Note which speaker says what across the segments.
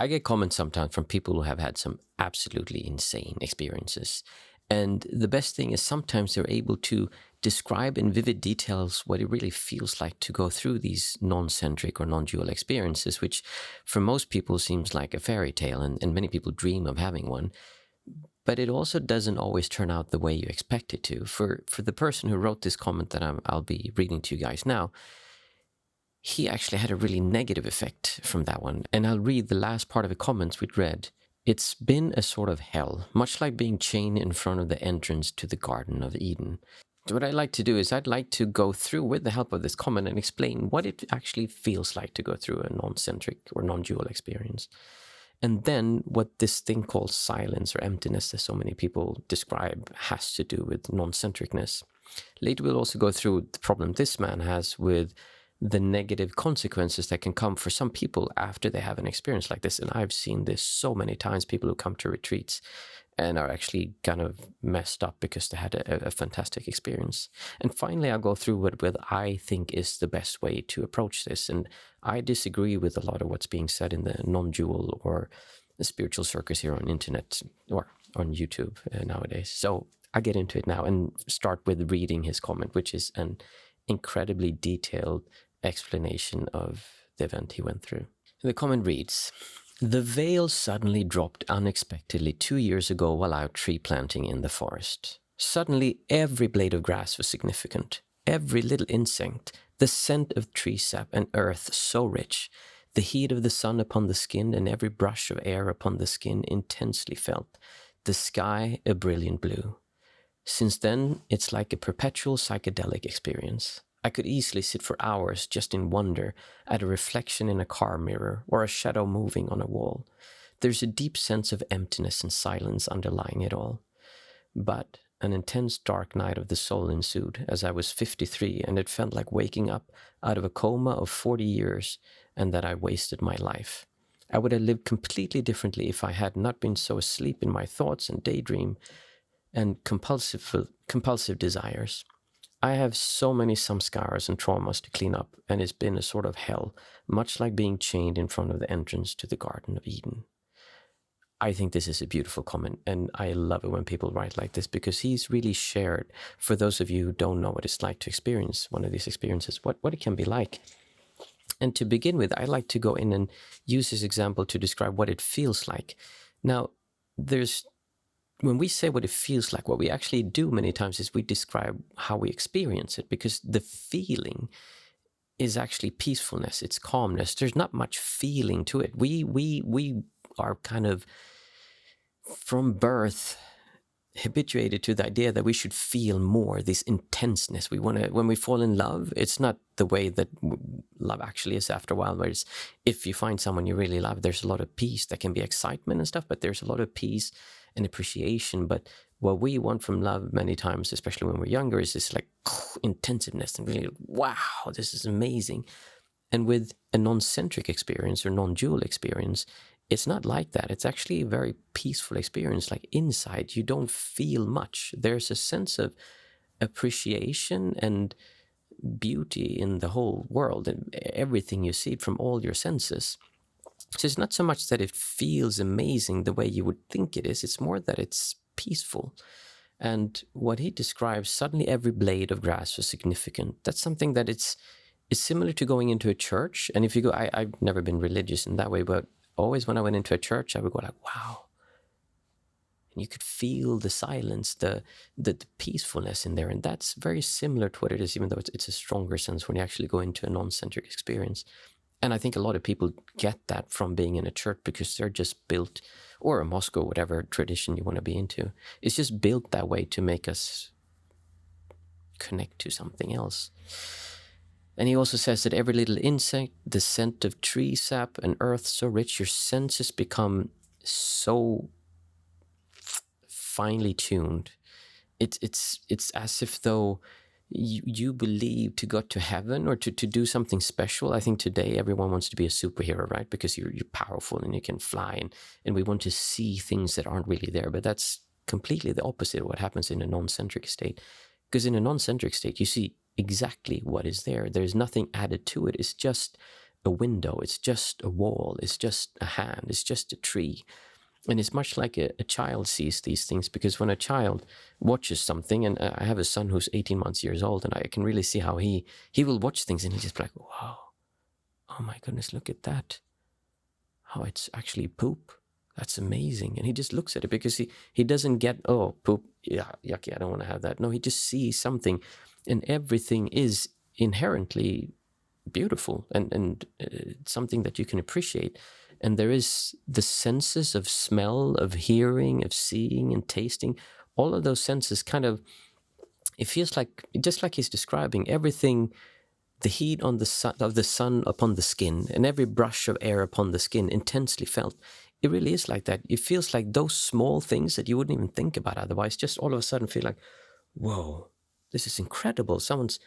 Speaker 1: I get comments sometimes from people who have had some absolutely insane experiences. And the best thing is sometimes they're able to describe in vivid details what it really feels like to go through these non-centric or non-dual experiences, which for most people seems like a fairy tale, and many people dream of having one. But it also doesn't always turn out the way you expect it to. For the person who wrote this comment that I'll be reading to you guys now, he actually had a really negative effect from that one. And I'll read the last part of the comments we'd read. It's been a sort of hell, much like being chained in front of the entrance to the Garden of Eden. So what I'd like to do is I'd like to go through, with the help of this comment, and explain what it actually feels like to go through a non-centric or non-dual experience. And then what this thing called silence or emptiness that so many people describe has to do with non-centricness. Later we'll also go through the problem this man has with the negative consequences that can come for some people after they have an experience like this. And I've seen this so many times, people who come to retreats and are actually kind of messed up because they had a fantastic experience. And finally, I'll go through what I think is the best way to approach this. And I disagree with a lot of what's being said in the non-dual or the spiritual circus here on internet or on YouTube nowadays. So I get into it now and start with reading his comment, which is an incredibly detailed explanation of the event he went through. The comment reads, "The veil suddenly dropped unexpectedly 2 years ago while out tree planting in the forest. Suddenly every blade of grass was significant, every little insect, the scent of tree sap and earth so rich, the heat of the sun upon the skin and every brush of air upon the skin intensely felt, the sky a brilliant blue. Since then, it's like a perpetual psychedelic experience. I could easily sit for hours just in wonder at a reflection in a car mirror or a shadow moving on a wall. There's a deep sense of emptiness and silence underlying it all. But an intense dark night of the soul ensued as I was 53, and it felt like waking up out of a coma of 40 years and that I wasted my life. I would have lived completely differently if I had not been so asleep in my thoughts and daydream and compulsive desires. I have so many samskaras and traumas to clean up, and it's been a sort of hell, much like being chained in front of the entrance to the Garden of Eden." I think this is a beautiful comment, and I love it when people write like this, because he's really shared, for those of you who don't know what it's like to experience one of these experiences, what it can be like. And to begin with, I like to go in and use this example to describe what it feels like. Now, when we say what it feels like, what we actually do many times is we describe how we experience it, because the feeling is actually peacefulness, it's calmness. There's not much feeling to it. We are kind of from birth habituated to the idea that we should feel more, this intenseness. We want to, when we fall in love, it's not the way that love actually is after a while, where it's, if you find someone you really love, there's a lot of peace. There can be excitement and stuff, but there's a lot of peace and appreciation. But what we want from love many times, especially when we're younger, is this like intensiveness and really, wow, this is amazing. And with a non-centric experience or non-dual experience, it's not like that. It's actually a very peaceful experience. Like inside, you don't feel much. There's a sense of appreciation and beauty in the whole world and everything you see from all your senses. So it's not so much that it feels amazing the way you would think it is. It's more that it's peaceful. And what he describes, suddenly every blade of grass was significant. That's something that it's similar to going into a church. And if you go, I've never been religious in that way, but always when I went into a church, I would go like, wow. And you could feel the silence, the peacefulness in there. And that's very similar to what it is, even though it's a stronger sense when you actually go into a non-centric experience. And I think a lot of people get that from being in a church, because they're just built, or a mosque or whatever tradition you want to be into. It's just built that way to make us connect to something else. And he also says that every little insect, the scent of tree sap and earth so rich, your senses become so finely tuned. It's as if though you believe to go to heaven or to do something special. I think today everyone wants to be a superhero, right? Because you're powerful and you can fly, and we want to see things that aren't really there. But that's completely the opposite of what happens in a non-centric state. Because in a non-centric state, you see exactly what is there. There's nothing added to it. It's just a window, it's just a wall, it's just a hand, it's just a tree. And it's much like a child sees these things, because when a child watches something, and I have a son who's 18 years old, and I can really see how he will watch things and he's just like, wow, oh my goodness, look at that. Oh, it's actually poop. That's amazing. And he just looks at it because he doesn't get, oh, poop, yeah, yucky, I don't want to have that. No, he just sees something, and everything is inherently beautiful and something that you can appreciate. And there is the senses of smell, of hearing, of seeing and tasting. All of those senses kind of, it feels like, just like he's describing, everything, the heat on of the sun upon the skin, and every brush of air upon the skin intensely felt. It really is like that. It feels like those small things that you wouldn't even think about otherwise, just all of a sudden feel like, whoa, this is incredible. Someone's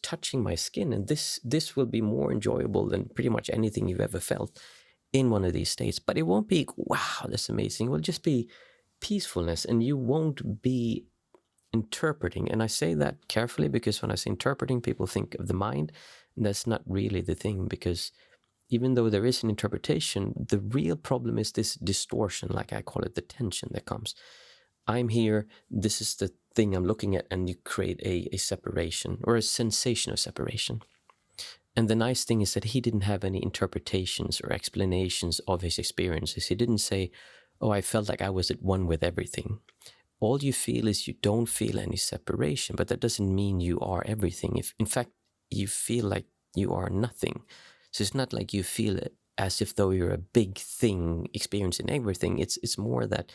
Speaker 1: touching my skin, and this will be more enjoyable than pretty much anything you've ever felt in one of these states. But it won't be, wow, that's amazing. It will just be peacefulness, and you won't be interpreting. And I say that carefully, because when I say interpreting, people think of the mind, and that's not really the thing, because even though there is an interpretation, the real problem is this distortion, like I call it, the tension that comes. I'm here, this is the thing I'm looking at, and you create a separation, or a sensation of separation. And the nice thing is that he didn't have any interpretations or explanations of his experiences. He didn't say, oh, I felt like I was at one with everything. All you feel is you don't feel any separation, but that doesn't mean you are everything. If, in fact, you feel like you are nothing. So it's not like you feel as if though you're a big thing experiencing everything. It's more that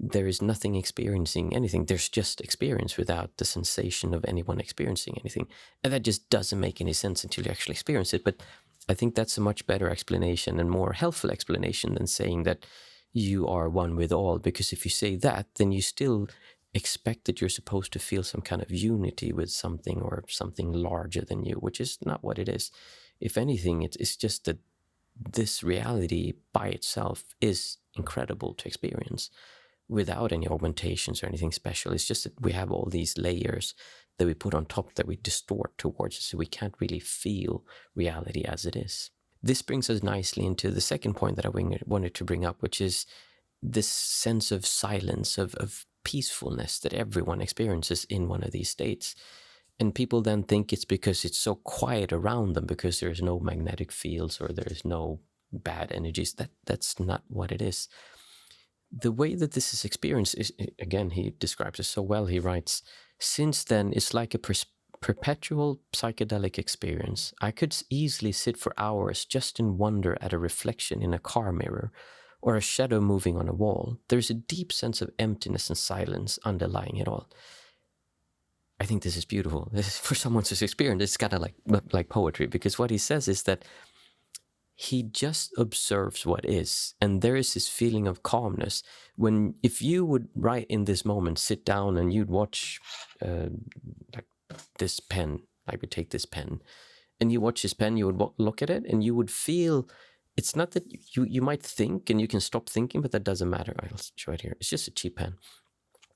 Speaker 1: there is nothing experiencing anything. There's just experience without the sensation of anyone experiencing anything. And that just doesn't make any sense until you actually experience it. But I think that's a much better explanation and more helpful explanation than saying that you are one with all. Because if you say that, then you still expect that you're supposed to feel some kind of unity with something, or something larger than you, which is not what it is. If anything, it's just that this reality by itself is incredible to experience without any augmentations or anything special. It's just that we have all these layers that we put on top that we distort towards us, so we can't really feel reality as it is. This brings us nicely into the second point that I wanted to bring up, which is this sense of silence, of peacefulness that everyone experiences in one of these states. And people then think it's because it's so quiet around them, because there's no magnetic fields or there's no bad energies. That's not what it is. The way that this is experienced is, again, he describes it so well. He writes, since then, it's like a perpetual psychedelic experience. I could easily sit for hours just in wonder at a reflection in a car mirror, or a shadow moving on a wall. There's a deep sense of emptiness and silence underlying it all. I think this is beautiful. This is, for someone who's experienced, it's kind of like poetry, because what he says is that he just observes what is, and there is this feeling of calmness. If you would, right in this moment, sit down and you'd watch like this pen, like we take this pen, and you watch this pen, you would look at it, and you would feel, it's not that you might think and you can stop thinking, but that doesn't matter. I'll show it here. It's just a cheap pen.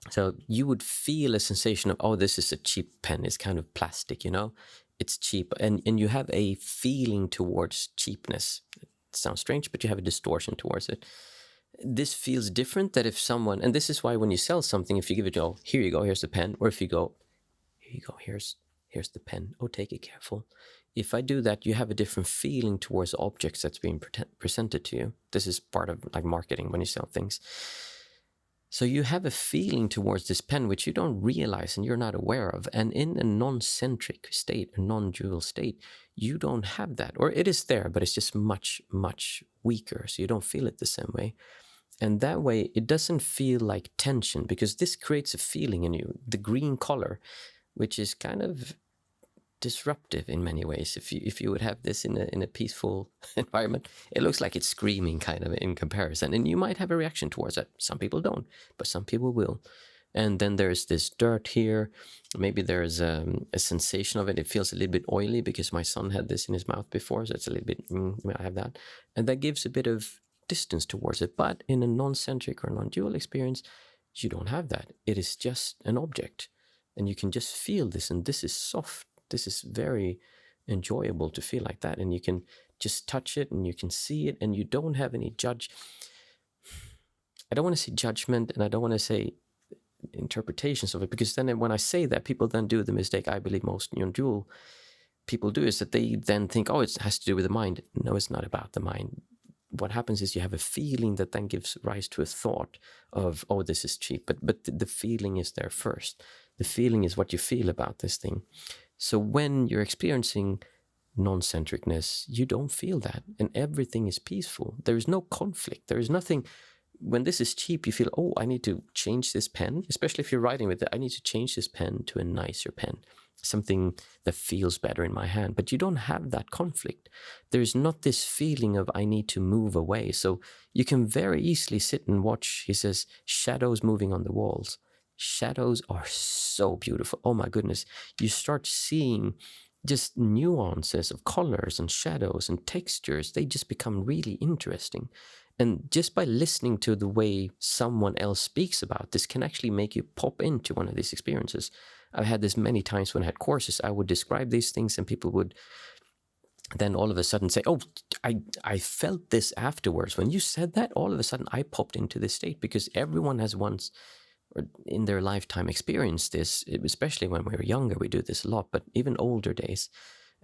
Speaker 1: So you would feel a sensation of, oh, this is a cheap pen. It's kind of plastic, you know? It's cheap. And you have a feeling towards cheapness. It sounds strange, but you have a distortion towards it. This feels different that if someone, and this is why when you sell something, if you give it, oh, here you go, here's the pen. Or if you go, here you go, here's the pen. Oh, take it careful. If I do that, you have a different feeling towards objects that's being presented to you. This is part of like marketing when you sell things. So you have a feeling towards this pen which you don't realize and you're not aware of. And in a non-centric state, a non-dual state, you don't have that. Or it is there, but it's just much, much weaker. So you don't feel it the same way. And that way, it doesn't feel like tension, because this creates a feeling in you, the green color, which is kind of disruptive in many ways. If you would have this in a peaceful environment, it looks like it's screaming kind of in comparison, and you might have a reaction towards it. Some people don't, but some people will. And then there's this dirt here. Maybe there's a sensation of it. It feels a little bit oily, because my son had this in his mouth before, so it's a little bit, I have that. And that gives a bit of distance towards it. But in a non-centric or non-dual experience, you don't have that. It is just an object, and you can just feel this, and this is soft. This is very enjoyable to feel like that, and you can just touch it and you can see it, and you don't have any I don't want to say judgment, and I don't want to say interpretations of it, because then when I say that, people then do the mistake I believe most non-dual people do, is that they then think, oh, it has to do with the mind. No, it's not about the mind. What happens is you have a feeling that then gives rise to a thought of, oh, this is cheap. But the feeling is there first. The feeling is what you feel about this thing. So when you're experiencing non-centricness, you don't feel that, and everything is peaceful. There is no conflict. There is nothing. When this is cheap, you feel, oh, I need to change this pen, especially if you're writing with it. I need to change this pen to a nicer pen, something that feels better in my hand. But you don't have that conflict. There's not this feeling of I need to move away. So you can very easily sit and watch, he says, shadows moving on the walls. Shadows are so beautiful. Oh my goodness. You start seeing just nuances of colors and shadows and textures. They just become really interesting. And just by listening to the way someone else speaks about this can actually make you pop into one of these experiences. I've had this many times when I had courses. I would describe these things and people would then all of a sudden say, oh, I felt this afterwards. When you said that, all of a sudden I popped into this state, because everyone has once or in their lifetime experienced this, especially when we were younger. We do this a lot, but even older days,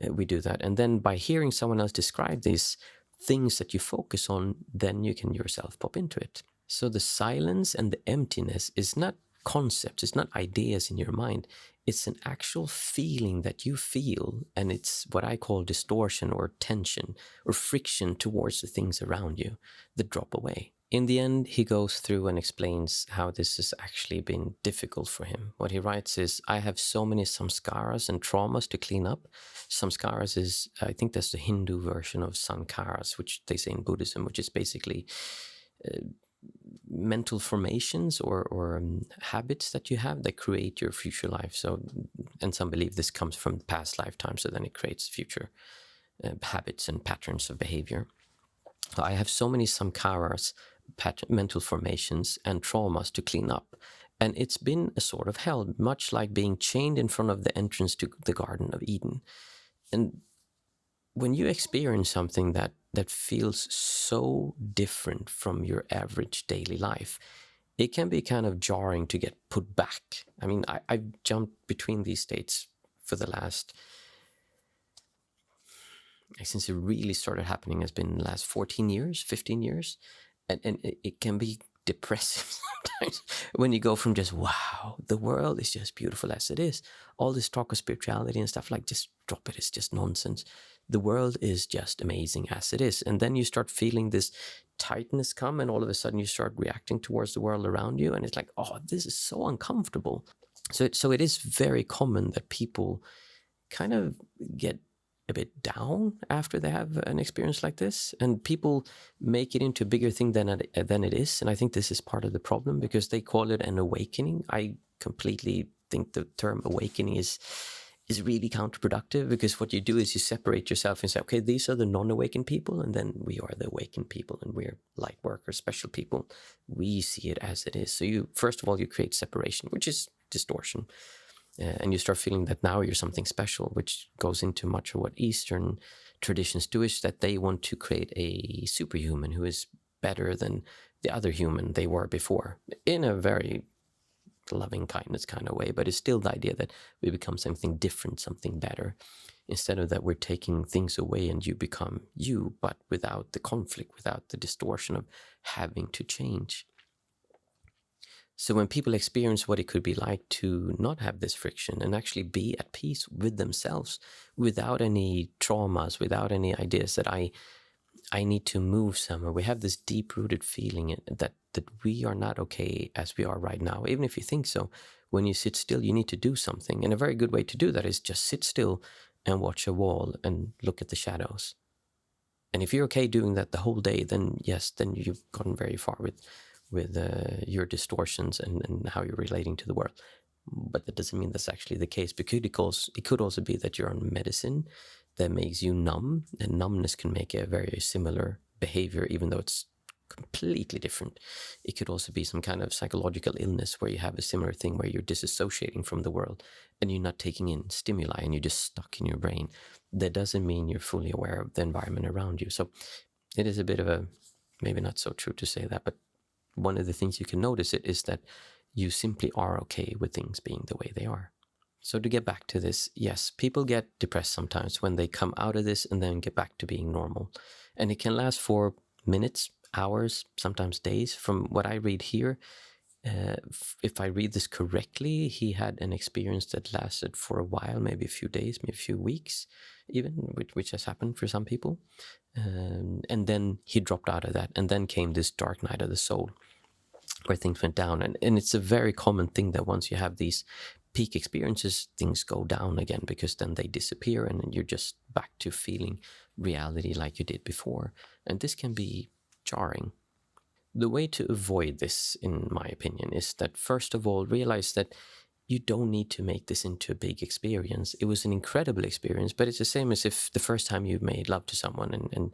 Speaker 1: we do that. And then by hearing someone else describe these things that you focus on, then you can yourself pop into it. So the silence and the emptiness is not concepts, it's not ideas in your mind. It's an actual feeling that you feel, and it's what I call distortion or tension or friction towards the things around you that drop away. In the end, he goes through and explains how this has actually been difficult for him. What he writes is, I have so many samskaras and traumas to clean up. Samskaras is, I think that's the Hindu version of sankaras, which they say in Buddhism, which is basically mental formations or habits that you have that create your future life. So, and some believe this comes from past lifetimes, so then it creates future habits and patterns of behavior. I have so many samkaras, mental formations and traumas to clean up. And it's been a sort of hell, much like being chained in front of the entrance to the Garden of Eden. And when you experience something that feels so different from your average daily life, it can be kind of jarring to get put back. I mean, I've jumped between these states for the last, since it really started happening, has been the last 14 years, 15 years. And it can be depressive sometimes when you go from just, wow, the world is just beautiful as it is. All this talk of spirituality and stuff, like, just drop it. It's just nonsense. The world is just amazing as it is. And then you start feeling this tightness come, and all of a sudden you start reacting towards the world around you. And it's like, oh, this is so uncomfortable. So it is very common that people kind of get a bit down after they have an experience like this, and people make it into a bigger thing than it is. And I think this is part of the problem, because they call it an awakening. I completely think the term awakening is really counterproductive, because what you do is you separate yourself and say, okay, these are the non-awakened people, and then we are the awakened people, and we're light workers, special people. We see it as it is. So you, first of all, you create separation, which is distortion. And you start feeling that now you're something special, which goes into much of what Eastern traditions do, is that they want to create a superhuman who is better than the other human they were before, in a very loving kindness kind of way. But it's still the idea that we become something different, something better, instead of that we're taking things away and you become you, but without the conflict, without the distortion of having to change. So when people experience what it could be like to not have this friction and actually be at peace with themselves, without any traumas, without any ideas that I need to move somewhere, we have this deep-rooted feeling that we are not okay as we are right now. Even if you think so, when you sit still, you need to do something. And a very good way to do that is just sit still and watch a wall and look at the shadows. And if you're okay doing that the whole day, then yes, then you've gotten very far with your distortions and how you're relating to the world. But that doesn't mean that's actually the case, because it could also be that you're on medicine that makes you numb, and numbness can make a very similar behavior, even though it's completely different. It could also be some kind of psychological illness where you have a similar thing where you're disassociating from the world and you're not taking in stimuli and you're just stuck in your brain. That doesn't mean you're fully aware of the environment around you. So it is a bit of a, maybe not so true to say that, but one of the things you can notice it is that you simply are okay with things being the way they are. So to get back to this, yes, people get depressed sometimes when they come out of this and then get back to being normal. And it can last for minutes, hours, sometimes days. From what I read here, if I read this correctly, he had an experience that lasted for a while, maybe a few days, maybe a few weeks even, which has happened for some people. And then he dropped out of that. And then came this dark night of the soul where things went down. And it's a very common thing that once you have these peak experiences, things go down again, because then they disappear and you're just back to feeling reality like you did before. And this can be jarring. The way to avoid this, in my opinion, is that first of all, realize that you don't need to make this into a big experience. It was an incredible experience, but it's the same as if the first time you made love to someone and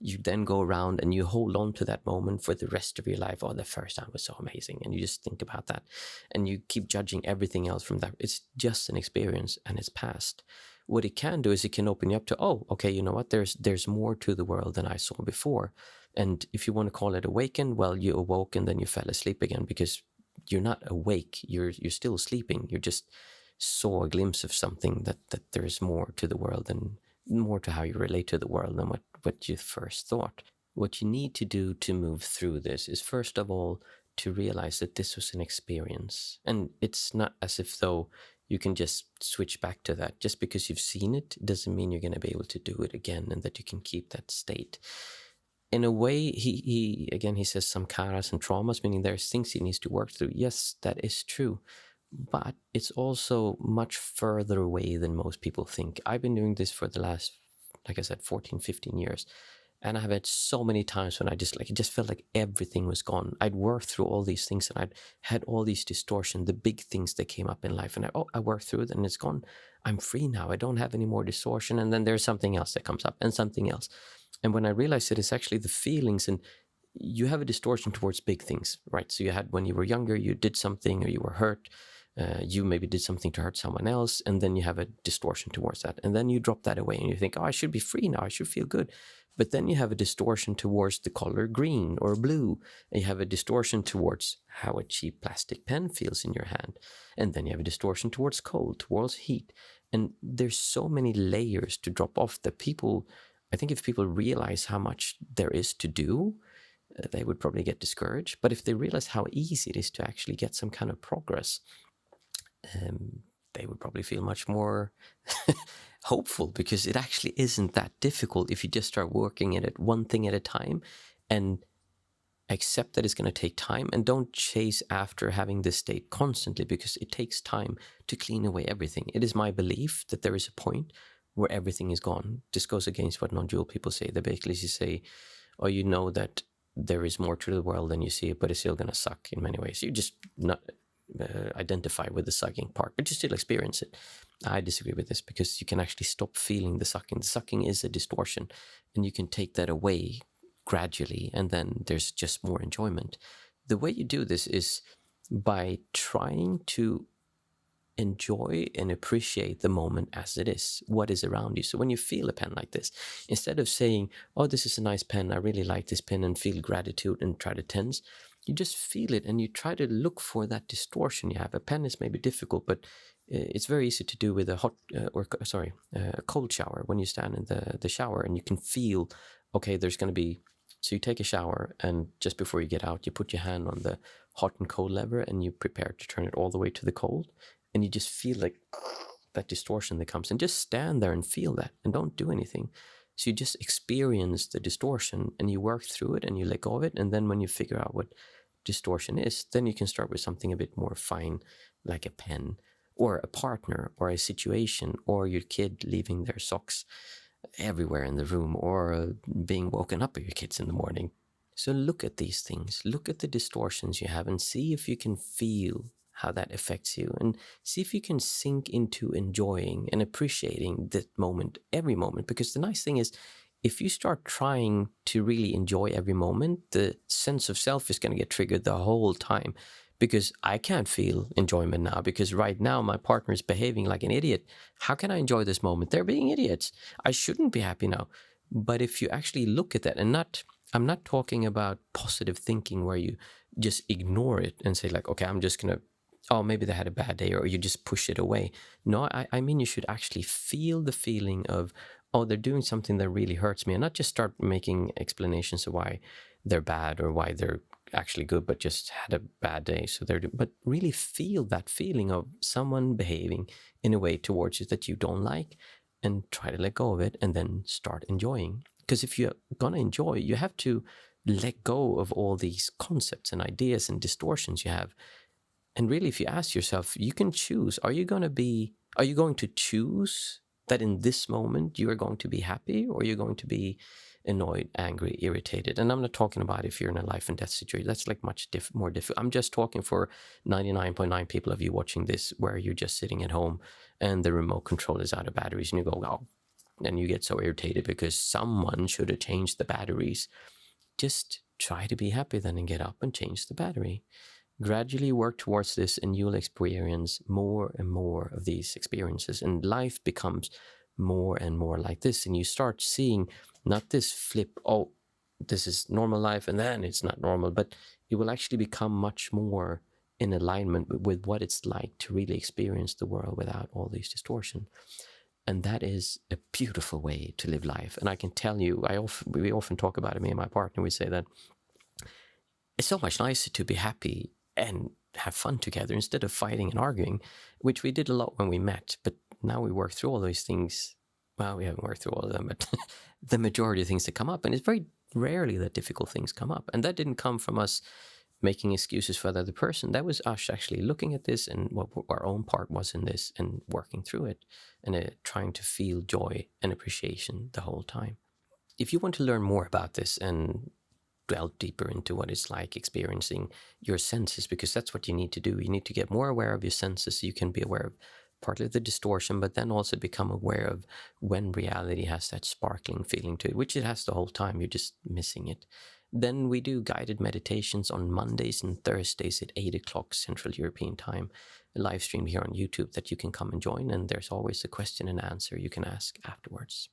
Speaker 1: you then go around and you hold on to that moment for the rest of your life. Oh, the first time was so amazing. And you just think about that and you keep judging everything else from that. It's just an experience and it's past. What it can do is it can open you up to, oh, okay, you know what? There's more to the world than I saw before. And if you want to call it awaken, well, you awoke and then you fell asleep again, because you're not awake, you're still sleeping. You just saw a glimpse of something that there's more to the world and more to how you relate to the world than what you first thought. What you need to do to move through this is, first of all, to realize that this was an experience. And it's not as if though you can just switch back to that. Just because you've seen it doesn't mean you're going to be able to do it again and that you can keep that state. In a way, he says some karas and traumas, meaning there's things he needs to work through. Yes, that is true. But it's also much further away than most people think. I've been doing this for the last, like I said, 14, 15 years. And I've had so many times when it just felt like everything was gone. I'd worked through all these things and I'd had all these distortion, the big things that came up in life. And I worked through it and it's gone. I'm free now. I don't have any more distortion. And then there's something else that comes up and something else. And when I realized it, it's actually the feelings, and you have a distortion towards big things, right? So you had, when you were younger, you did something or you were hurt. You maybe did something to hurt someone else, and then you have a distortion towards that. And then you drop that away and you think, oh, I should be free now. I should feel good. But then you have a distortion towards the color green or blue. And you have a distortion towards how a cheap plastic pen feels in your hand. And then you have a distortion towards cold, towards heat. And there's so many layers to drop off that people, I think if people realize how much there is to do, they would probably get discouraged. But if they realize how easy it is to actually get some kind of progress, they would probably feel much more hopeful, because it actually isn't that difficult if you just start working at it one thing at a time and accept that it's going to take time, and don't chase after having this state constantly, because it takes time to clean away everything. It is my belief that there is a point where everything is gone. This goes against what non-dual people say. They basically say, oh, you know that there is more to the world than you see it, but it's still going to suck in many ways. You just not identify with the sucking part, but you still experience it. I disagree with this, because you can actually stop feeling the sucking. The sucking is a distortion, and you can take that away gradually, and then there's just more enjoyment. The way you do this is by trying to enjoy and appreciate the moment as it is, what is around you. So when you feel a pen like this, instead of saying, oh, this is a nice pen, I really like this pen, and feel gratitude and try to tense, you just feel it and you try to look for that distortion you have. A pen is maybe difficult, but it's very easy to do with a a cold shower. When you stand in the shower and you can feel, okay, there's going to be, so you take a shower and just before you get out, you put your hand on the hot and cold lever and you prepare to turn it all the way to the cold. And you just feel like that distortion that comes, and just stand there and feel that and don't do anything. So you just experience the distortion and you work through it and you let go of it. And then when you figure out what distortion is, then you can start with something a bit more fine, like a pen or a partner or a situation or your kid leaving their socks everywhere in the room, or being woken up by your kids in the morning. So look at these things, look at the distortions you have, and see if you can feel how that affects you, and see if you can sink into enjoying and appreciating that moment, every moment. Because the nice thing is, if you start trying to really enjoy every moment, the sense of self is going to get triggered the whole time, because I can't feel enjoyment now because right now my partner is behaving like an idiot. How can I enjoy this moment? They're being idiots. I shouldn't be happy now. But if you actually look at that, and I'm not talking about positive thinking where you just ignore it and say like, okay, I'm just going to, oh, maybe they had a bad day, or you just push it away. No, I mean, you should actually feel the feeling of, oh, they're doing something that really hurts me, and not just start making explanations of why they're bad or why they're actually good, but just had a bad day. So but really feel that feeling of someone behaving in a way towards you that you don't like, and try to let go of it and then start enjoying. Because if you're going to enjoy, you have to let go of all these concepts and ideas and distortions you have. And really, if you ask yourself, you can choose. Are you going to choose that in this moment you are going to be happy, or are you going to be annoyed, angry, irritated? And I'm not talking about if you're in a life and death situation. That's like much more difficult. I'm just talking for 99.9 people of you watching this, where you're just sitting at home and the remote control is out of batteries, and you go, oh, and you get so irritated because someone should have changed the batteries. Just try to be happy then and get up and change the battery. Gradually work towards this, and you'll experience more and more of these experiences, and life becomes more and more like this. And you start seeing not this flip, oh, this is normal life and then it's not normal, but it will actually become much more in alignment with what it's like to really experience the world without all these distortions. And that is a beautiful way to live life. And I can tell you, we often talk about it, me and my partner, we say that it's so much nicer to be happy and have fun together instead of fighting and arguing, which we did a lot when we met. But now we work through all these things. Well, we haven't worked through all of them, but the majority of things that come up, and it's very rarely that difficult things come up. And that didn't come from us making excuses for the other person. That was us actually looking at this and what our own part was in this and working through it, and trying to feel joy and appreciation the whole time. If you want to learn more about this and delve deeper into what it's like experiencing your senses, because that's what you need to do. You need to get more aware of your senses so you can be aware of partly the distortion, but then also become aware of when reality has that sparkling feeling to it, which it has the whole time. You're just missing it. Then we do guided meditations on Mondays and Thursdays at 8 o'clock Central European time, a live stream here on YouTube that you can come and join. And there's always a question and answer you can ask afterwards.